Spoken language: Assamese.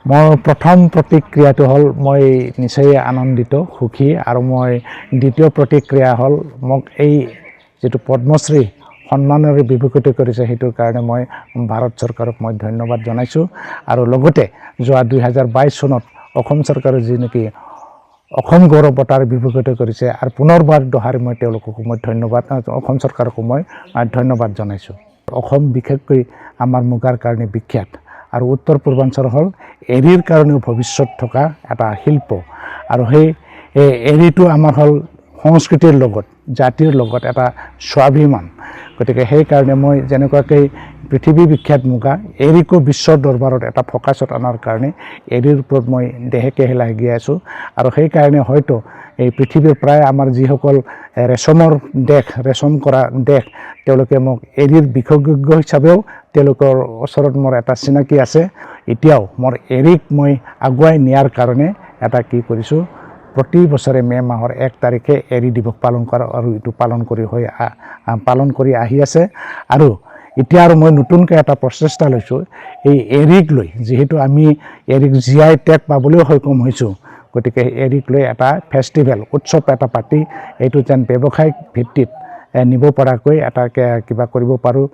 মোৰ প্ৰথম প্ৰতিক্ৰিয়াটো হ'ল মই নিশ্চয় আনন্দিত সুখী আৰু মই দ্বিতীয় প্ৰতিক্ৰিয়া হ'ল মোক এই যেটো পদ্মশ্ৰী সন্মানেৰে বিভূষিত কৰিছে সেইটোৰ কাৰণে মই ভাৰত চৰকাৰক মই ধন্যবাদ জনাইছোঁ আৰু লগতে যোৱা 2022 চনত অসম চৰকাৰে যি নেকি অসম গৌৰৱ বঁটাৰে বিভূষিত কৰিছে আৰু পুনৰবাৰ দহাৰি মই তেওঁলোকক মই ধন্যবাদ অসম চৰকাৰক মই ধন্যবাদ জনাইছোঁ। অসম বিশেষকৈ আমাৰ মুগাৰ কাৰণে বিখ্যাত আৰু উত্তৰ পূৰ্বাঞ্চল হ'ল এৰীৰ কাৰণেও ভৱিষ্যত থকা এটা শিল্প আৰু সেই এৰীটো আমাৰ হ'ল সংস্কৃতিৰ লগত জাতিৰ লগত এটা স্বাভিমান গতিকে সেইকাৰণে মই যেনেকুৱাকৈ পৃথিৱী বিখ্যাত মুগা এৰীকো বিশ্বৰ দৰবাৰত এটা ফকাছত অনাৰ কাৰণে এৰীৰ ওপৰত মই দেহেকেহে লাগি আছোঁ আৰু সেইকাৰণে হয়তো এই পৃথিৱীৰ প্ৰায় আমাৰ যিসকল ৰেচমৰ দেশ ৰেচম কৰা দেশ তেওঁলোকে মোক এৰীৰ বিশেষজ্ঞ হিচাপেও তেওঁলোকৰ ওচৰত মোৰ এটা চিনাকি আছে। এতিয়াও মোৰ এৰীক মই আগুৱাই নিয়াৰ কাৰণে এটা কি কৰিছোঁ প্ৰতি বছৰে মে মাহৰ 1 তাৰিখে এৰী দিৱস পালন কৰা আৰু এইটো পালন কৰি আহি আছে আৰু এতিয়া আৰু মই নতুনকৈ এটা প্ৰচেষ্টা লৈছোঁ এই এৰীক লৈ যিহেতু আমি এৰীক GI টেগ পাবলৈও সক্ষম হৈছোঁ গতিকে এৰীক লৈ এটা ফেষ্টিভেল উৎসৱ এটা পাতি এইটো যেন ব্যৱসায়িক ভিত্তিত নিব পৰাকৈ এটা কিবা কৰিব পাৰোঁ।